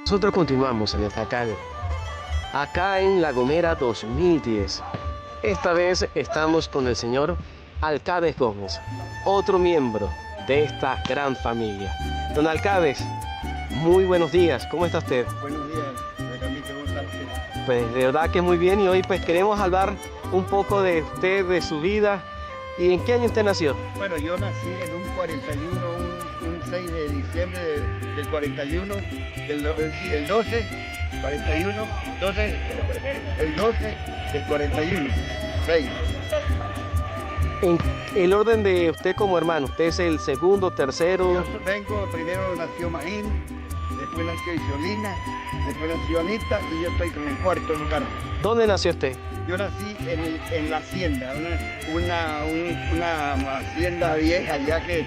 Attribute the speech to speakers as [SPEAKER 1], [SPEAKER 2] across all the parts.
[SPEAKER 1] Nosotros continuamos en esta calle, acá en La Gomera 2010. Esta vez estamos con el señor Alcádes Gómez, otro miembro de esta gran familia. Don Alcádes, muy buenos días, ¿cómo está usted?
[SPEAKER 2] Buenos días, ¿cómo está usted?
[SPEAKER 1] Pues de verdad que muy bien, y hoy pues queremos hablar un poco de usted, de su vida. ¿Y en qué año usted nació?
[SPEAKER 2] Bueno, yo nací en un 41, un 6 de diciembre del 41, el 12, 41, 12, el 12 del 41, 6.
[SPEAKER 1] En el orden de usted como hermano, ¿usted es el segundo, tercero?
[SPEAKER 2] Yo vengo, primero nació Maín, después nació Isolina, después nació Anita y yo estoy con el cuarto lugar.
[SPEAKER 1] ¿Dónde nació usted?
[SPEAKER 2] Yo nací en la hacienda, una hacienda vieja ya que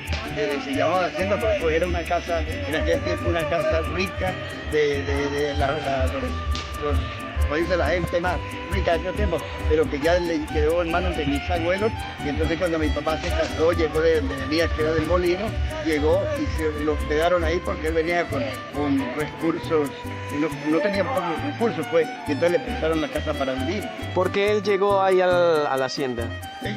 [SPEAKER 2] se llamaba hacienda porque pues, era una casa, en aquel tiempo una casa rica como dice la gente más rica de aquel tiempo, pero que ya le quedó en manos de mis abuelos. Y entonces cuando mi papá se casó, llegó de donde venía, que era del Molino, llegó y se lo quedaron ahí porque él venía con recursos, no tenía pocos recursos pues, y entonces le prestaron la casa para vivir.
[SPEAKER 1] ¿Por qué él llegó ahí a la hacienda?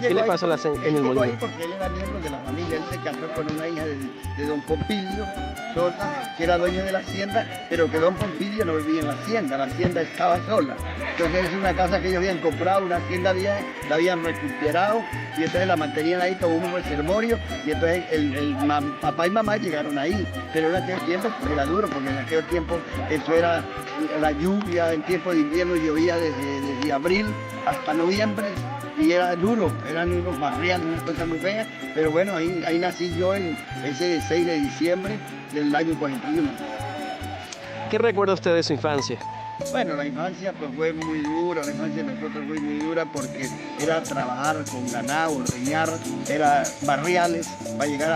[SPEAKER 1] ¿Qué le pasó en el Molino?
[SPEAKER 2] Ahí porque él era miembro de la familia, él se casó con una hija de don Pompilio Sosa, que era dueño de la hacienda, pero que don Pompilio no vivía en la hacienda estaba sola. Entonces es una casa que ellos habían comprado, una hacienda vieja, la habían recuperado y entonces la mantenían ahí como un reservorio, y entonces papá y mamá llegaron ahí, pero en aquel tiempo pues, era duro, porque en aquel tiempo eso era la lluvia, en tiempo de invierno llovía desde abril hasta noviembre. Y era duro, eran unos barriales, unas cosas muy feas, pero bueno, ahí nací yo ese 6 de diciembre del año 41.
[SPEAKER 1] ¿Qué recuerda usted de su infancia?
[SPEAKER 2] Bueno, la infancia pues fue muy dura, la infancia de nosotros fue muy dura porque era trabajar con ganado, ordeñar, era barriales para llegar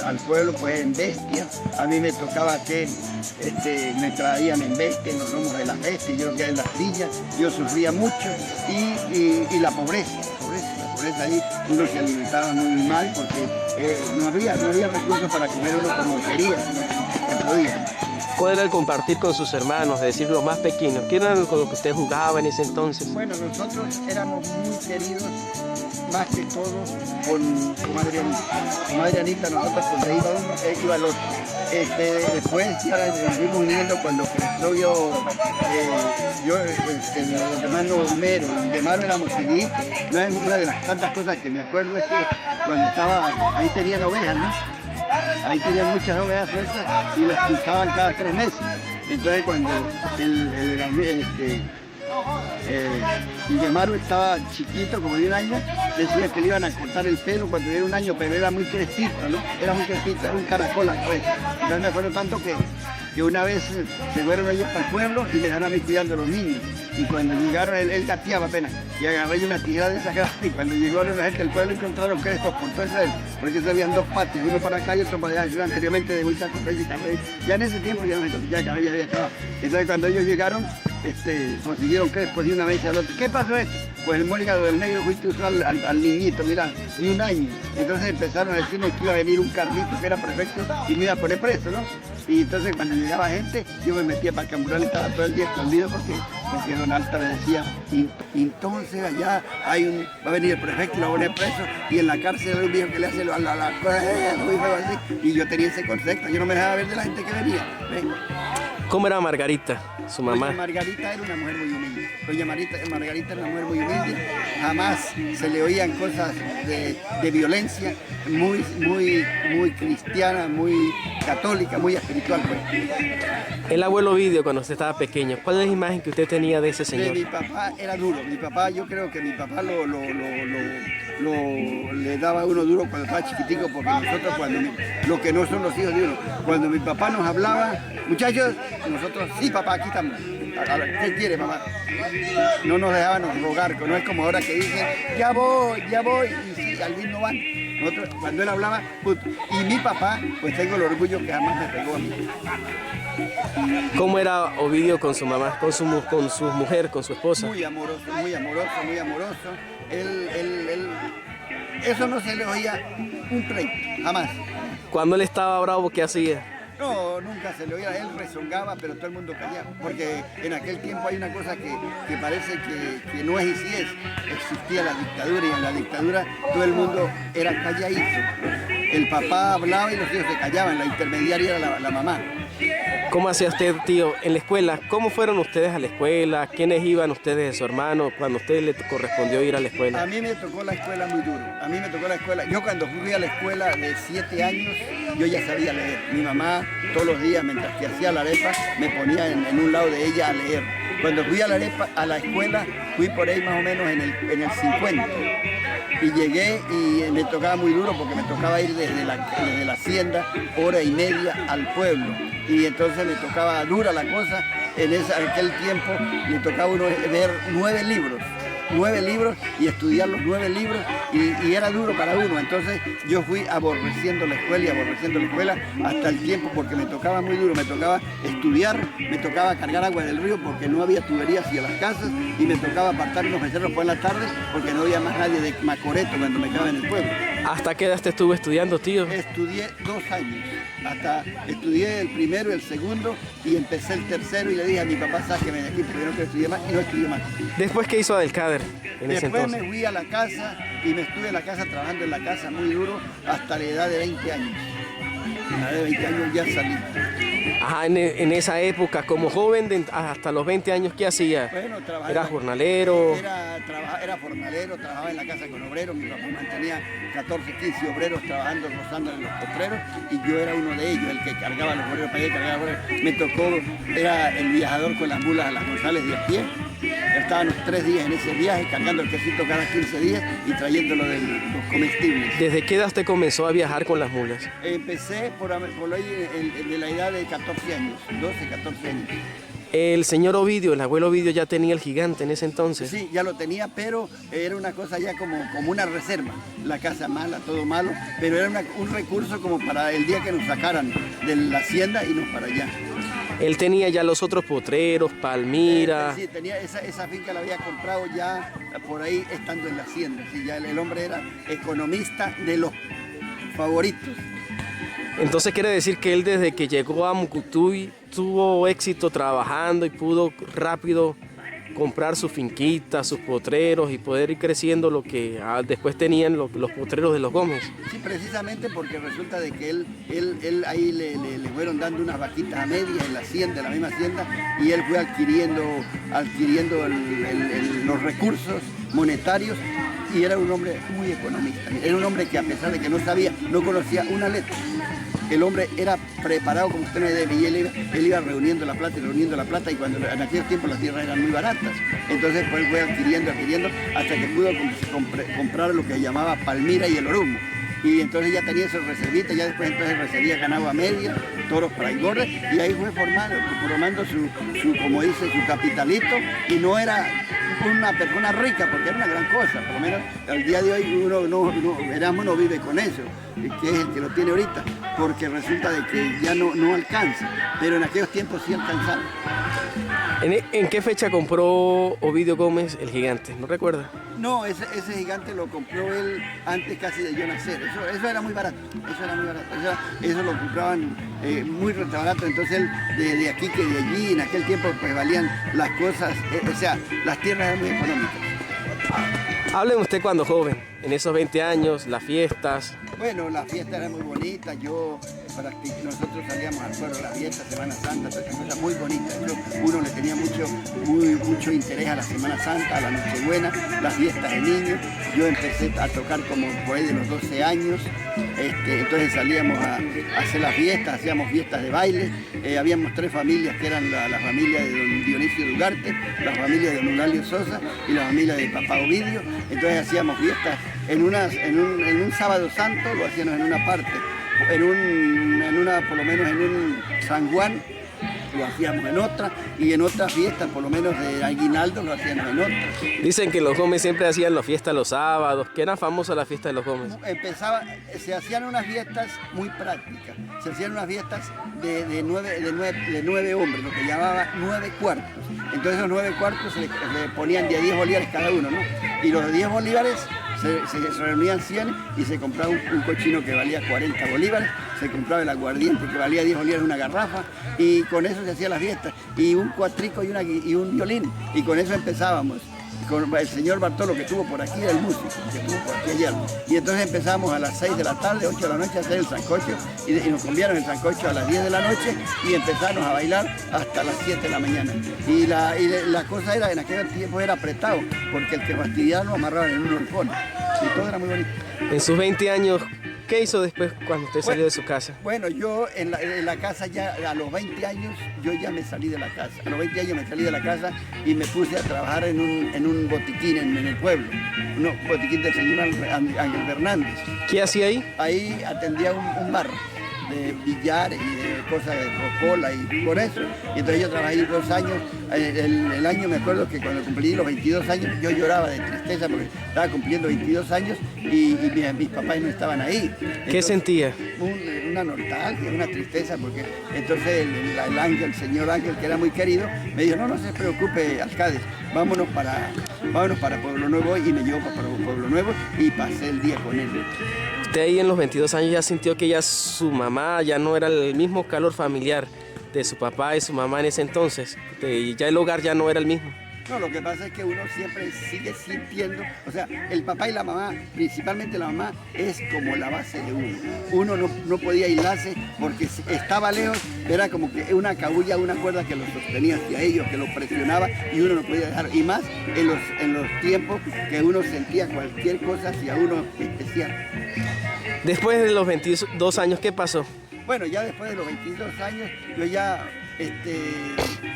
[SPEAKER 2] al pueblo pues en bestia. A mí me tocaba que me traían en bestia, en los lomos de las bestias, yo que en las sillas, yo sufría mucho y la pobreza ahí uno se alimentaba muy mal porque no había recursos para comer uno como quería, no podía.
[SPEAKER 1] ¿Cuál era el compartir con sus hermanos, es decir, los más pequeños? ¿Qué era con lo que usted jugaba en ese entonces?
[SPEAKER 2] Bueno, nosotros éramos muy queridos, más que todo, con Madre Anita. Con Madre Anita nosotros cuando iba al otro. Después ya fuimos uniendo cuando creció el hermano Homero, de Maro éramos seguidos. Una de las tantas cosas que me acuerdo es que cuando estaba, ahí tenían ovejas, ¿no? Ahí tenían muchas ovejas sueltas y las picaban cada 3 meses. Entonces cuando Guillemaro estaba chiquito, como de 1 año, decía que le iban a cortar el pelo cuando tuviera 1 año, pero era muy crespito, ¿no? Era muy crespito, era un caracol pues. Entonces me acuerdo tanto que una vez se fueron ellos para el pueblo y le dejaron a mí cuidando a los niños. Y cuando llegaron, él gateaba apenas, y agarré una tijera de esa grande, y cuando llegó la gente del pueblo encontraron crespos por todo eso, porque se habían 2 patios, uno para acá y otro para allá. Yo anteriormente de muchas cosas y cabello. Ya en ese tiempo ya cabello había acabado. Entonces cuando ellos llegaron, consiguieron crespos de una vez al otro. ¿Qué pasó esto? Pues el mólgado del negro fuiste a usar al niñito, mira, de 1 año. Entonces empezaron a decirnos que iba a venir un carlito que era perfecto y me iba a poner preso, ¿no? Y entonces cuando llegaba gente, yo me metía para el camburón y estaba todo el día escondido porque don Alta me decía, y entonces allá va a venir el prefecto y lo va a poner preso, y en la cárcel hay un viejo que le hace las cosas, muy feo así. Y yo tenía ese concepto, yo no me dejaba ver de la gente que venía.
[SPEAKER 1] ¿Cómo era Margarita, su mamá?
[SPEAKER 2] Doña Margarita era una mujer muy humilde. Doña Margarita era una mujer muy humilde. Jamás se le oían cosas de violencia. Muy cristiana, muy católica, muy espiritual. Pues.
[SPEAKER 1] El abuelo Ovidio, cuando usted estaba pequeño, ¿cuál es la imagen que usted tenía de ese señor?
[SPEAKER 2] De mi papá era duro. Mi papá, yo creo que mi papá le daba a uno duro cuando estaba chiquitico, porque nosotros lo que no son los hijos de uno, cuando mi papá nos hablaba, muchachos, nosotros, sí papá, aquí estamos. ¿Qué quiere mamá? No nos dejaban rogar, no es como ahora que dicen, ya voy, y si al fin no van. Nosotros, cuando él hablaba, y mi papá, pues tengo el orgullo que jamás me pegó a mí.
[SPEAKER 1] ¿Cómo era Ovidio con su mamá, con su mujer, con su esposa?
[SPEAKER 2] Muy amoroso, muy amoroso, muy amoroso. Eso no se le oía un pleito, jamás.
[SPEAKER 1] Cuando él estaba bravo, ¿qué hacía?
[SPEAKER 2] No, nunca se le oía, él rezongaba, pero todo el mundo callaba, porque en aquel tiempo hay una cosa que parece que no es y sí es, existía la dictadura y en la dictadura todo el mundo era calladito. El papá hablaba y los hijos se callaban, la intermediaria era la mamá.
[SPEAKER 1] ¿Cómo hacía usted, tío, en la escuela? ¿Cómo fueron ustedes a la escuela? ¿Quiénes iban ustedes de su hermano cuando a usted le correspondió ir a la escuela?
[SPEAKER 2] A mí me tocó la escuela muy duro. A mí me tocó la escuela. Yo cuando fui a la escuela de 7 años, yo ya sabía leer. Mi mamá todos los días, mientras que hacía la arepa, me ponía en un lado de ella a leer. Cuando fui a la escuela, fui por ahí más o menos en el 50. Y llegué y me tocaba muy duro porque me tocaba ir desde la hacienda, hora y media al pueblo. Y entonces me tocaba dura la cosa. En aquel tiempo me tocaba uno ver 9 libros y estudiar los 9 libros y era duro para uno. Entonces yo fui aborreciendo la escuela hasta el tiempo porque me tocaba muy duro, me tocaba estudiar, me tocaba cargar agua del río porque no había tuberías hacia las casas y me tocaba apartar unos becerros por la tarde porque no había más nadie de Macoreto cuando me quedaba en el pueblo.
[SPEAKER 1] ¿Hasta qué edad te estuvo estudiando, tío?
[SPEAKER 2] Estudié 2 años, estudié el primero, el segundo y empecé el tercero y le dije a mi papá, sáqueme de aquí porque yo no quiero estudiar más y no estudié más.
[SPEAKER 1] ¿Después qué hizo Abdelkader en ese
[SPEAKER 2] Después
[SPEAKER 1] entonces?
[SPEAKER 2] me fui a la casa y me estuve en la casa trabajando en la casa muy duro hasta la edad de 20 años. A la edad de 20 años ya salí.
[SPEAKER 1] Ajá, en esa época, como joven, hasta los 20 años, ¿qué hacía?
[SPEAKER 2] Bueno,
[SPEAKER 1] ¿Era jornalero?
[SPEAKER 2] Era jornalero, trabajaba en la casa con obreros, mi papá mantenía 14, 15 obreros trabajando, rozando en los potreros y yo era uno de ellos, el que cargaba los obreros para allá, cargaba los obreros. Me tocó, era el viajador con las mulas a las González de a pie. Estábamos 3 días en ese viaje, cargando el quesito cada 15 días y trayéndolo de los comestibles.
[SPEAKER 1] ¿Desde qué edad usted comenzó a viajar con las mulas?
[SPEAKER 2] Empecé por ahí de la edad de 14 años, 12, 14 años.
[SPEAKER 1] El señor Ovidio, el abuelo Ovidio, ya tenía el gigante en ese entonces.
[SPEAKER 2] Sí, ya lo tenía, pero era una cosa ya como una reserva. La casa mala, todo malo, pero era un recurso como para el día que nos sacaran de la hacienda y nos para allá.
[SPEAKER 1] Él tenía ya los otros potreros, Palmira.
[SPEAKER 2] Sí, tenía esa finca la había comprado ya por ahí estando en la hacienda. Sí, ya el hombre era economista de los favoritos.
[SPEAKER 1] Entonces quiere decir que él desde que llegó a Mucutuy tuvo éxito trabajando y pudo rápido comprar su finquita, sus potreros y poder ir creciendo lo que después tenían los potreros de los Gómez.
[SPEAKER 2] Sí, precisamente porque resulta de que él ahí le fueron dando unas vaquitas a medias en la hacienda, en la misma hacienda, y él fue adquiriendo los recursos monetarios y era un hombre muy economista. Era un hombre que a pesar de que no conocía una letra. El hombre era preparado, como usted me debe, y él iba reuniendo la plata y cuando en aquel tiempo las tierras eran muy baratas. Entonces pues fue adquiriendo hasta que pudo comprar lo que llamaba Palmira y el Orumo. Y entonces ya tenía esos reservitas, ya después entonces recibía ganado a media, toros para engorde, y ahí fue formando como dice, su capitalito, y no era una persona rica, porque era una gran cosa, por lo menos al día de hoy uno no vive con eso, que es el que lo tiene ahorita, porque resulta de que ya no alcanza, pero en aquellos tiempos sí alcanzaba.
[SPEAKER 1] ¿En qué fecha compró Ovidio Gómez el gigante? ¿No recuerda?
[SPEAKER 2] No, ese gigante lo compró él antes casi de yo nacer. Eso era muy barato. Eso lo compraban muy barato. Entonces él, de aquí que de allí, en aquel tiempo pues valían las cosas, las tierras eran muy económicas.
[SPEAKER 1] Hable usted cuando joven, en esos 20 años, las fiestas.
[SPEAKER 2] Bueno, la fiesta era muy bonita, nosotros salíamos al pueblo a la fiesta, Semana Santa, todas esas cosas muy bonitas. Uno le tenía mucho interés a la Semana Santa, a la Nochebuena, las fiestas de niños. Yo empecé a tocar como por ahí de los 12 años, entonces salíamos a hacer las fiestas, hacíamos fiestas de baile. Habíamos 3 familias que eran la familia de don Dionisio Dugarte, la familia de don Eulalio Sosa y la familia de papá Ovidio. Entonces hacíamos fiestas en un sábado santo, lo hacíamos en una parte, por lo menos en un San Juan, lo hacíamos en otra, y en otras fiestas, por lo menos de aguinaldo, lo hacíamos en otra.
[SPEAKER 1] Dicen que los Gómez siempre hacían las fiestas los sábados, que eran famosas las fiestas de los Gómez.
[SPEAKER 2] Se hacían unas fiestas muy prácticas, se hacían unas fiestas de 9 hombres, lo que llamaba 9 cuartos. Entonces esos 9 cuartos se le ponían de 10 bolívares cada uno, ¿no? Y los 10 bolívares se reunían 100 y se compraba un cochino que valía 40 bolívares, se compraba el aguardiente que valía 10 bolívares una garrafa, y con eso se hacía la fiesta, y un cuatrico y un violín, y con eso empezábamos. Con el señor Bartolo, que estuvo por aquí, el músico, que estuvo por aquí ayer. Y entonces empezamos a las 6 de la tarde, 8 de la noche a hacer el sancocho, y nos comieron el sancocho a las 10 de la noche y empezamos a bailar hasta las 7 de la mañana. Y la cosa era, en aquel tiempo era apretado, porque el que fastidiaba lo amarraban en un horcón. Y todo era muy bonito.
[SPEAKER 1] En sus 20 años, ¿qué hizo después cuando usted salió de su casa?
[SPEAKER 2] Bueno, yo en la casa ya a los 20 años, yo ya me salí de la casa. A los 20 años me salí de la casa y me puse a trabajar en un botiquín en el pueblo. Un botiquín del señor Ángel Fernández.
[SPEAKER 1] ¿Qué hacía ahí?
[SPEAKER 2] Ahí atendía un bar de billar y de cosas de rocola y por eso. Y entonces yo trabajé 2 años. El año me acuerdo que cuando cumplí los 22 años yo lloraba de tristeza porque estaba cumpliendo 22 años y mis papás no estaban ahí. Entonces,
[SPEAKER 1] ¿qué sentía?
[SPEAKER 2] Una nostalgia, una tristeza, porque entonces el señor Ángel, que era muy querido, me dijo, no se preocupe, alcalde, vámonos para Pueblo Nuevo, y me llevó para Pueblo Nuevo y pasé el día con él.
[SPEAKER 1] Usted ahí en los 22 años ya sintió que ya su mamá ya no era el mismo calor familiar de su papá y su mamá en ese entonces, y ya el hogar ya no era el mismo.
[SPEAKER 2] No, lo que pasa es que uno siempre sigue sintiendo, o sea, el papá y la mamá, principalmente la mamá, es como la base de uno. Uno no podía aislarse porque estaba lejos, era como que una cabulla, una cuerda que lo sostenía hacia ellos, que lo presionaba y uno no podía dejar. Y más en los tiempos que uno sentía cualquier cosa hacia uno especial.
[SPEAKER 1] Después de los 22 años, ¿qué pasó?
[SPEAKER 2] Bueno, ya después de los 22 años, yo ya...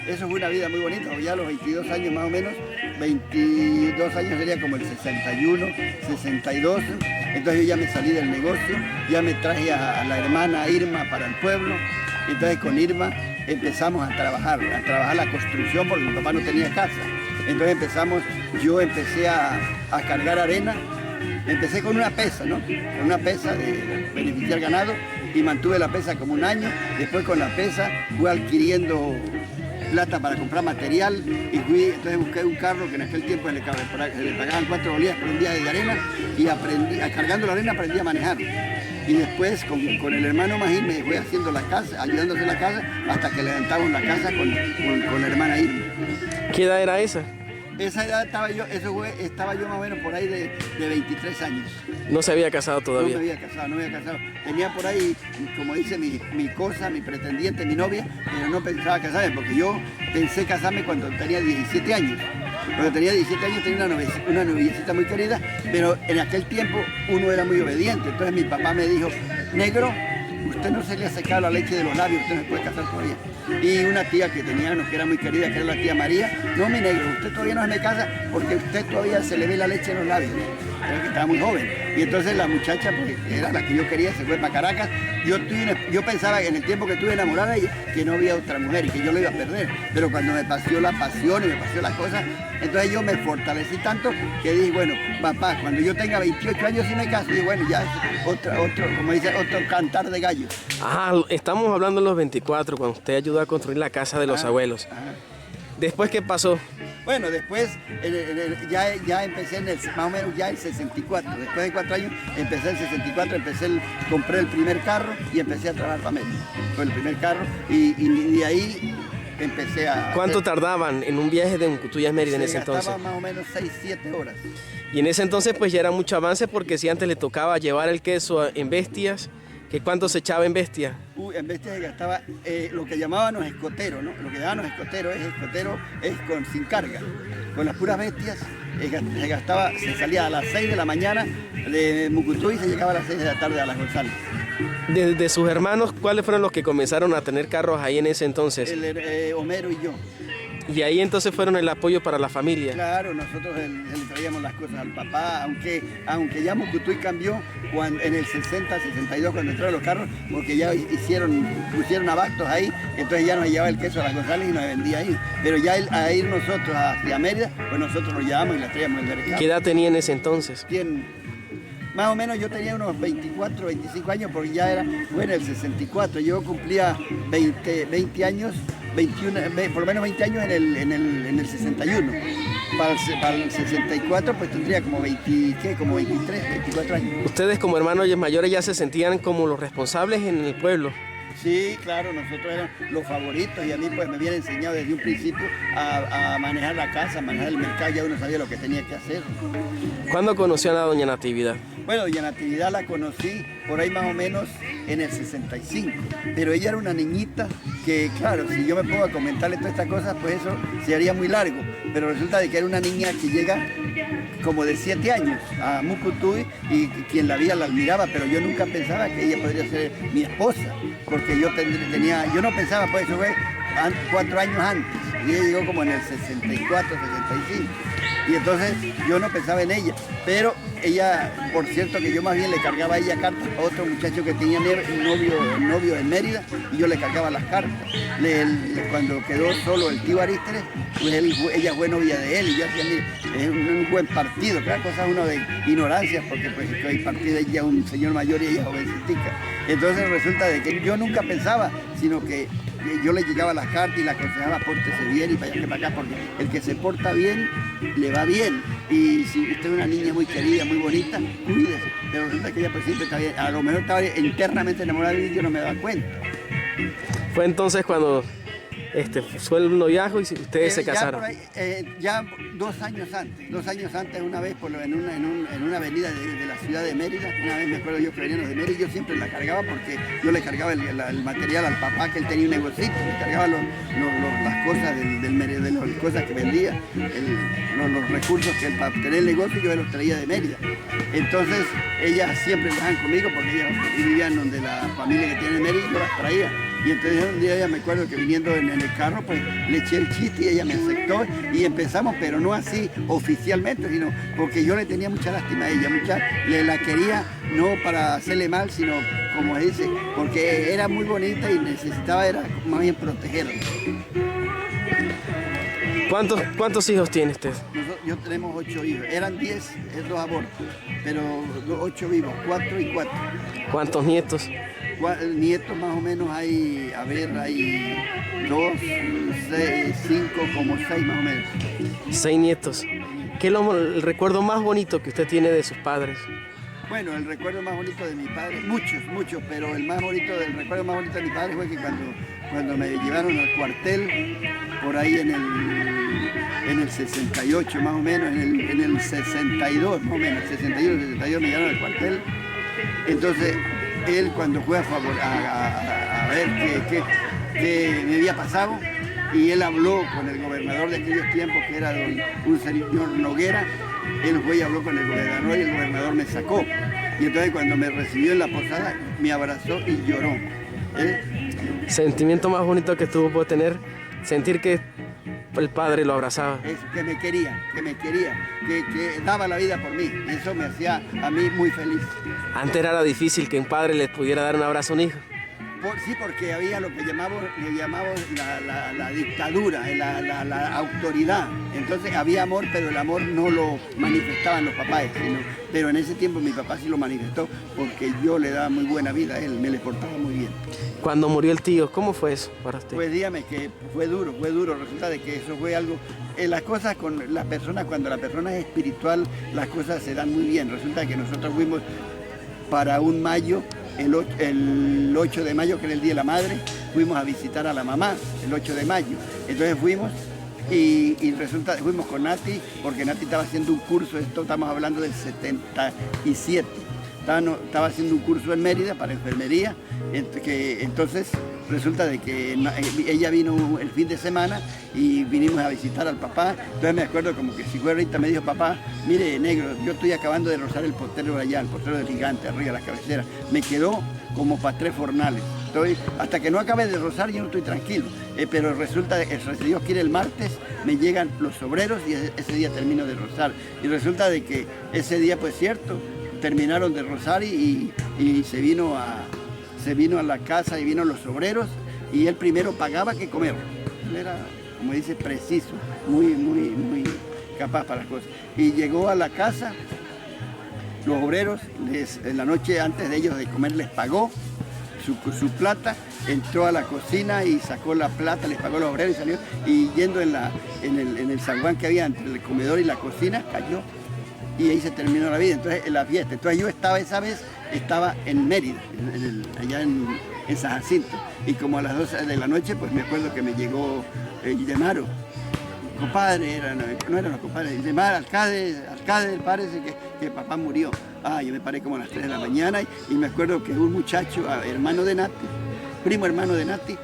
[SPEAKER 2] eso fue una vida muy bonita, ya a los 22 años más o menos, 22 años sería como el 61, 62, entonces yo ya me salí del negocio, ya me traje a la hermana Irma para el pueblo, entonces con Irma empezamos a trabajar la construcción porque mi papá no tenía casa, entonces yo empecé a cargar arena, empecé con una pesa, ¿no? Con una pesa de beneficiar ganado, y mantuve la pesa como 1 año. Después con la pesa fui adquiriendo plata para comprar material y entonces busqué un carro que en aquel tiempo se le pagaban 4 bolívares por un día de arena, y cargando la arena aprendí a manejar. Y después con el hermano Magín me fui haciendo la casa, ayudándose en la casa, hasta que levantamos la casa con la hermana Irma.
[SPEAKER 1] ¿Qué edad era esa?
[SPEAKER 2] Esa edad estaba yo más o menos por ahí de 23 años.
[SPEAKER 1] ¿No se había casado todavía?
[SPEAKER 2] No me había casado. Tenía por ahí, como dice mi pretendiente, mi novia, pero no pensaba casarme, porque yo pensé casarme cuando tenía 17 años. Cuando tenía 17 años tenía una noviecita muy querida, pero en aquel tiempo uno era muy obediente. Entonces mi papá me dijo, negro, usted no se le ha secado la leche de los labios, usted no se puede casar todavía. Y una tía que teníamos, que era muy querida, que era la tía María, no, mi negro, usted todavía no se me casa porque usted todavía se le ve la leche en los labios. Era que estaba muy joven. Y entonces la muchacha, porque era la que yo quería, se fue para Caracas. Yo pensaba que en el tiempo que estuve enamorada de ella, que no había otra mujer y que yo lo iba a perder. Pero cuando me pasó la pasión y me pasó las cosas, entonces yo me fortalecí tanto que dije, bueno, papá, cuando yo tenga 28 años y me caso, y bueno, ya otro cantar de gallo.
[SPEAKER 1] Ajá, estamos hablando de los 24, cuando usted ayudó a construir la casa de los abuelos.
[SPEAKER 2] Ajá.
[SPEAKER 1] ¿Después qué pasó?
[SPEAKER 2] Bueno, después ya empecé más o menos ya el 64. Después de 4 años empecé el 64, compré el primer carro y empecé a trabajar para México. Con el primer carro y de ahí empecé a...
[SPEAKER 1] ¿Cuánto tardaban en un viaje de Mucutuyá a Mérida en ese entonces?
[SPEAKER 2] Gastaba más o menos 6-7 horas.
[SPEAKER 1] Y en ese entonces pues ya era mucho avance, porque si antes le tocaba llevar el queso en bestias, ¿que cuánto se echaba en bestia?
[SPEAKER 2] En bestia se gastaba lo que llamábamos escotero, ¿no? Lo que llamábamos escotero es sin carga. Con las puras bestias se salía a las 6 de la mañana de Mucutuy y se llegaba a las 6 de la tarde a Las González.
[SPEAKER 1] De sus hermanos, ¿cuáles fueron los que comenzaron a tener carros ahí en ese entonces?
[SPEAKER 2] Homero y yo.
[SPEAKER 1] Y ahí entonces fueron el apoyo para la familia.
[SPEAKER 2] Claro, nosotros le traíamos las cosas al papá, aunque ya Mucutuy cambió en el 60, 62 cuando entraron los carros, porque ya pusieron abastos ahí, entonces ya nos llevaba el queso a Las González y nos vendía ahí. Pero ya a ir nosotros hacia Mérida, pues nosotros lo llevamos y le traíamos el mercado.
[SPEAKER 1] ¿Qué edad tenía en ese entonces?
[SPEAKER 2] Más o menos yo tenía unos 24, 25 años, porque ya era, bueno, el 64, yo cumplía 20 años, 21, por lo menos 20 años en el 61. para el 64 pues tendría como 20, ¿qué? Como 23, 24 años.
[SPEAKER 1] Ustedes como hermanos mayores ya se sentían como los responsables en el pueblo.
[SPEAKER 2] Sí, claro, nosotros éramos los favoritos y a mí pues me habían enseñado desde un principio a manejar la casa, a manejar el mercado, ya uno sabía lo que tenía que hacer.
[SPEAKER 1] ¿Cuándo conoció a la doña Natividad?
[SPEAKER 2] Bueno, doña Natividad la conocí por ahí más o menos en el 65, pero ella era una niñita que, claro, si yo me pongo a comentarle todas estas cosas, pues eso se haría muy largo, pero resulta de que era una niña que llega como de 7 años a Mucutuy y quien la veía la admiraba, pero yo nunca pensaba que ella podría ser mi esposa, porque yo no pensaba, pues eso fue 4 años antes, y ella llegó como en el 64, 65, y entonces yo no pensaba en ella, pero ella, por cierto, que yo más bien le cargaba a ella cartas a otro muchacho que tenía novio en Mérida, y yo le cargaba las cartas. Cuando quedó solo el tío Arísteres, pues ella fue novia de él, y yo decía, mire, es un buen partido, cada cosa uno de ignorancia, porque pues el partido de ella un señor mayor y ella jovencitica. Entonces resulta de que yo nunca pensaba, sino que yo le llegaba las cartas y la aconsejaba, pórtese bien y para allá que para acá, porque el que se porta bien, le va bien. Y si usted es una niña muy querida, muy bonita, cuídese. Pero resulta que ella pues siempre estaba bien. A lo mejor estaba internamente enamorada de mí y yo no me daba cuenta.
[SPEAKER 1] Fue entonces cuando fue el noviazgo y ustedes se casaron.
[SPEAKER 2] Ya 2 años antes, una vez en una avenida de la ciudad de Mérida, una vez me acuerdo yo que veníamos de Mérida, yo siempre la cargaba porque yo le cargaba el material al papá, que él tenía un negocito, le cargaba las cosas de las cosas que vendía, los recursos que para tener el negocio yo los traía de Mérida. Entonces ellas siempre viajaban conmigo porque ellas vivían donde la familia que tiene en Mérida, yo las traía. Y entonces un día ella me acuerdo que viniendo en el carro, pues le eché el chiste y ella me aceptó y empezamos, pero no así oficialmente, sino porque yo le tenía mucha lástima a ella, la quería no para hacerle mal, sino como se dice, porque era muy bonita y necesitaba era más bien protegerla.
[SPEAKER 1] ¿Cuántos hijos tiene usted?
[SPEAKER 2] Yo tenemos 8 hijos, eran 10, es 2 abortos, pero 8 vivos, 4 y 4.
[SPEAKER 1] ¿Cuántos nietos?
[SPEAKER 2] Nietos más o menos hay 2, 6, 5, como 6 más o menos.
[SPEAKER 1] 6 nietos. ¿Qué es el recuerdo más bonito que usted tiene de sus padres?
[SPEAKER 2] Bueno, el recuerdo más bonito de mi padre, muchos, pero el recuerdo más bonito de mi padre fue que cuando me llevaron al cuartel, por ahí en el 68 más o menos, en el 62 más o menos, 62 me llevaron al cuartel, entonces él cuando fue a ver qué me había pasado, y él habló con el gobernador de aquellos tiempos, que era un señor Noguera, él fue y habló con el gobernador y el gobernador me sacó. Y entonces cuando me recibió en la posada, me abrazó y lloró.
[SPEAKER 1] Sentimiento más bonito que tuvo por tener, sentir que el padre lo abrazaba.
[SPEAKER 2] Eso, que me quería, que daba la vida por mí. Eso me hacía a mí muy feliz.
[SPEAKER 1] Antes era difícil que un padre le pudiera dar un abrazo a un hijo.
[SPEAKER 2] Sí, porque había lo que le llamamos la dictadura, la autoridad. Entonces había amor, pero el amor no lo manifestaban los papás, pero en ese tiempo mi papá sí lo manifestó, porque yo le daba muy buena vida a él, me le portaba muy bien.
[SPEAKER 1] Cuando murió el tío, ¿cómo fue eso para usted?
[SPEAKER 2] Pues dígame que fue duro, resulta de que eso fue algo, las cosas con las personas, cuando la persona es espiritual, las cosas se dan muy bien. Resulta que nosotros fuimos para un mayo, el 8 de mayo, que era el Día de la Madre, fuimos a visitar a la mamá, el 8 de mayo. Entonces fuimos y fuimos con Nati, porque Nati estaba haciendo un curso, esto estamos hablando del 77. Estaba haciendo un curso en Mérida para enfermería, entonces resulta de que ella vino el fin de semana y vinimos a visitar al papá. Entonces me acuerdo como que si fue ahorita me dijo, papá, mire negro, yo estoy acabando de rozar el potrero allá, el potrero del gigante, arriba de la cabecera. Me quedó como para 3 fornales. Hasta que no acabe de rozar yo no estoy tranquilo. Pero resulta de que si Dios quiere el martes me llegan los obreros y ese día termino de rozar. Y resulta de que ese día, pues cierto, terminaron de rozar y se vino a la casa y vino los obreros y él primero pagaba que comer. Él era, como dice, preciso, muy capaz para las cosas. Y llegó a la casa, los obreros, en la noche antes de ellos de comer les pagó su plata, entró a la cocina y sacó la plata, les pagó los obreros y salió, y yendo en el zaguán que había entre el comedor y la cocina, cayó. Y ahí se terminó la vida, entonces en la fiesta. Entonces yo esa vez estaba en Mérida, allá en San Jacinto. Y como a las 12 de la noche, pues me acuerdo que me llegó Guillemaro, compadre, no eran los compadres, Guillemaro, alcalde, parece que papá murió. Yo me paré como a las 3 de la mañana y me acuerdo que un muchacho, hermano de Nati, primo hermano de Nati,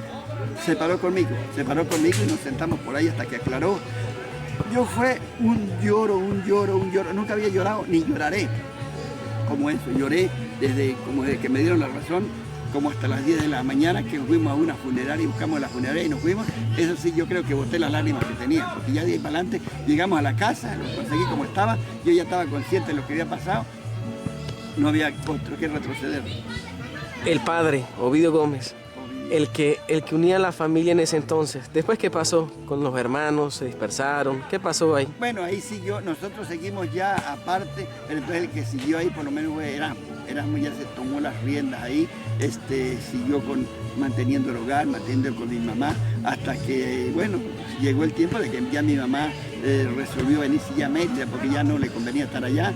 [SPEAKER 2] se paró conmigo y nos sentamos por ahí hasta que aclaró. Yo fue un lloro, nunca había llorado ni lloraré como eso, lloré desde que me dieron la razón, como hasta las 10 de la mañana que fuimos a una funeraria y buscamos la funeraria y nos fuimos. Eso sí, yo creo que boté las lágrimas que tenía, porque ya de ahí para adelante llegamos a la casa, lo conseguí como estaba, yo ya estaba consciente de lo que había pasado, no había otro que retroceder.
[SPEAKER 1] El padre, Ovidio Gómez, el que unía a la familia en ese entonces. Después, ¿qué pasó con los hermanos? ¿Se dispersaron? ¿Qué pasó ahí?
[SPEAKER 2] Bueno, ahí siguió, nosotros seguimos ya aparte, pero entonces el que siguió ahí por lo menos fue Erasmo ya se tomó las riendas ahí, siguió manteniendo el hogar, manteniendo con mi mamá, hasta que, bueno, llegó el tiempo de que ya mi mamá resolvió venirse ya a Mérida porque ya no le convenía estar allá.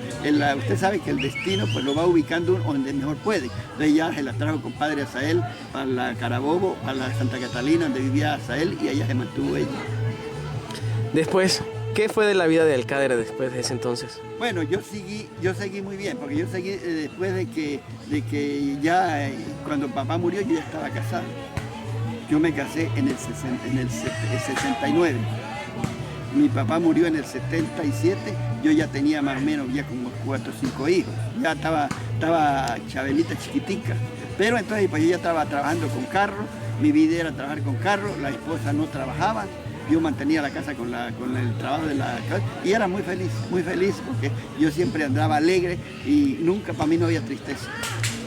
[SPEAKER 2] Usted sabe que el destino pues lo va ubicando donde mejor puede. Entonces ya se la trajo con padre Azael para la Carabobo, para la Santa Catalina, donde vivía Azael, y allá se mantuvo ella.
[SPEAKER 1] Después, ¿qué fue de la vida de Alcáder después de ese entonces?
[SPEAKER 2] Bueno, yo seguí muy bien, porque yo seguí después de que ya, cuando papá murió, yo ya estaba casado. Yo me casé en el 69. Mi papá murió en el 77, yo ya tenía más o menos ya como 4 o 5 hijos. Ya estaba Chabelita chiquitica. Pero entonces pues yo ya estaba trabajando con carro, mi vida era trabajar con carro, la esposa no trabajaba. Yo mantenía la casa con el trabajo de la casa y era muy feliz porque yo siempre andaba alegre y nunca para mí no había tristeza.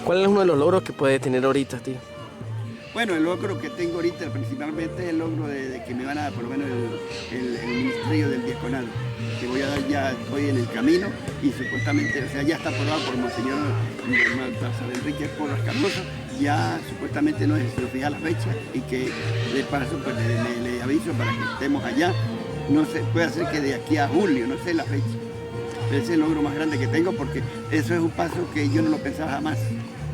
[SPEAKER 1] ¿Cuál es uno de los logros que puede tener ahorita, tío?
[SPEAKER 2] Bueno, el logro que tengo ahorita principalmente es el logro de que me van a dar por lo menos el ministerio del diaconado, que voy a dar, ya estoy en el camino y supuestamente, o sea, ya está aprobado por Monseñor San Enrique Porras Cardoso, ya supuestamente no necesito fijar la fecha y que de paso pues le aviso para que estemos allá. No sé, puede ser que de aquí a julio, no sé la fecha. Ese es el logro más grande que tengo porque eso es un paso que yo no lo pensaba jamás.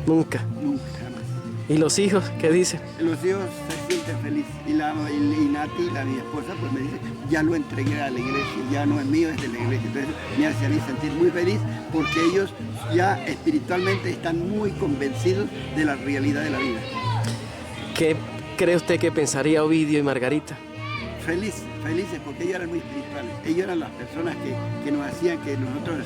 [SPEAKER 1] Nunca.
[SPEAKER 2] Jamás.
[SPEAKER 1] ¿Y los hijos qué dicen?
[SPEAKER 2] Los hijos se sienten felices y Nati, mi esposa, pues me dice, ya lo entregué a la iglesia, ya no es mío, es de la iglesia. Entonces me hace a mí sentir muy feliz porque ellos ya espiritualmente están muy convencidos de la realidad de la vida.
[SPEAKER 1] ¿Qué cree usted que pensaría Ovidio y Margarita?
[SPEAKER 2] Felices porque ellos eran muy espirituales. Ellos eran las personas que nos hacían que nosotros,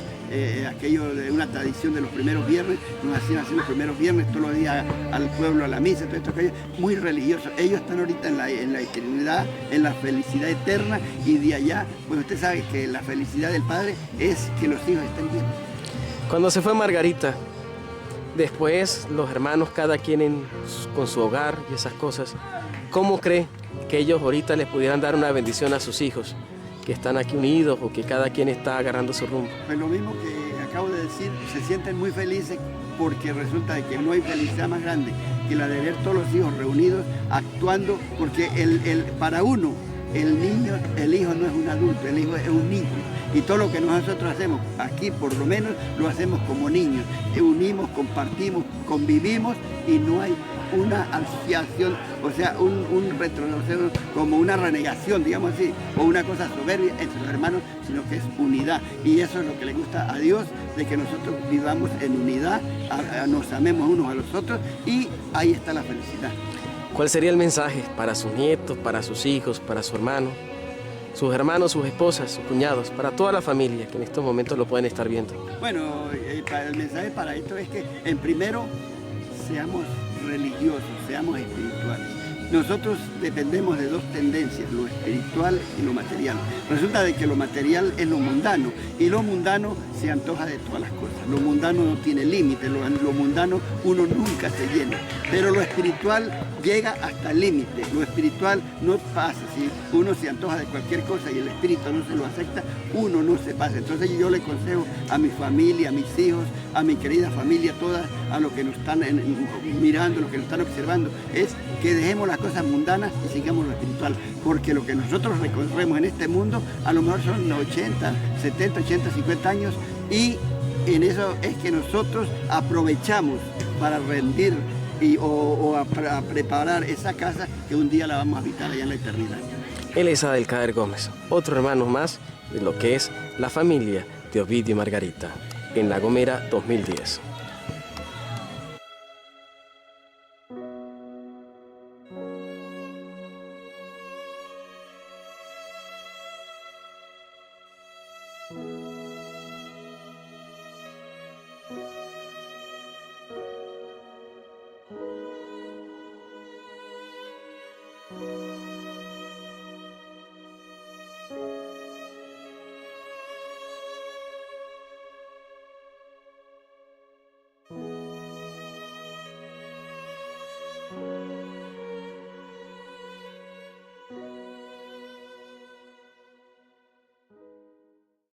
[SPEAKER 2] aquello de una tradición de los primeros viernes, nos hacían hacer los primeros viernes todos los días al pueblo, a la misa, todo esto, aquello, muy religioso. Ellos están ahorita en la eternidad, en la felicidad eterna y de allá, pues usted sabe que la felicidad del Padre es que los hijos estén bien.
[SPEAKER 1] Cuando se fue Margarita, después los hermanos cada quien con su hogar y esas cosas, ¿cómo cree que ellos ahorita les pudieran dar una bendición a sus hijos que están aquí unidos o que cada quien está agarrando su rumbo?
[SPEAKER 2] Pues lo mismo que acabo de decir, se sienten muy felices porque resulta de que no hay felicidad más grande que la de ver todos los hijos reunidos actuando, porque para uno el hijo no es un adulto, el hijo es un niño. Y todo lo que nosotros hacemos aquí, por lo menos, lo hacemos como niños. Unimos, compartimos, convivimos y no hay una asociación, o sea, un retroceso, como una renegación, digamos así, o una cosa soberbia entre los hermanos, sino que es unidad. Y eso es lo que le gusta a Dios, de que nosotros vivamos en unidad, nos amemos unos a los otros y ahí está la felicidad.
[SPEAKER 1] ¿Cuál sería el mensaje para sus nietos, para sus hijos, para su hermano, sus hermanos, sus esposas, sus cuñados, para toda la familia que en estos momentos lo pueden estar viendo?
[SPEAKER 2] Bueno, el mensaje para esto es que, en primero, seamos religiosos, seamos espirituales. nosotros dependemos de dos tendencias, lo espiritual y lo material. Resulta de que lo material es lo mundano y lo mundano se antoja de todas las cosas. Lo mundano no tiene límite, lo mundano uno nunca se llena, pero lo espiritual llega hasta el límite. Lo espiritual no pasa, si uno se antoja de cualquier cosa y el espíritu no se lo acepta, uno no se pasa. Entonces yo le aconsejo a mi familia, a mis hijos, a mi querida familia, todas, a los que nos están mirando, los que nos están observando, es que dejemos las cosas mundanas y sigamos lo espiritual, porque lo que nosotros recorremos en este mundo a lo mejor son 80, 70, 80, 50 años, y en eso es que nosotros aprovechamos para rendir a preparar esa casa que un día la vamos a habitar allá en la eternidad.
[SPEAKER 1] Él es Adelcader Gómez, otro hermano más de lo que es la familia de Ovidio y Margarita, en La Gomera 2010.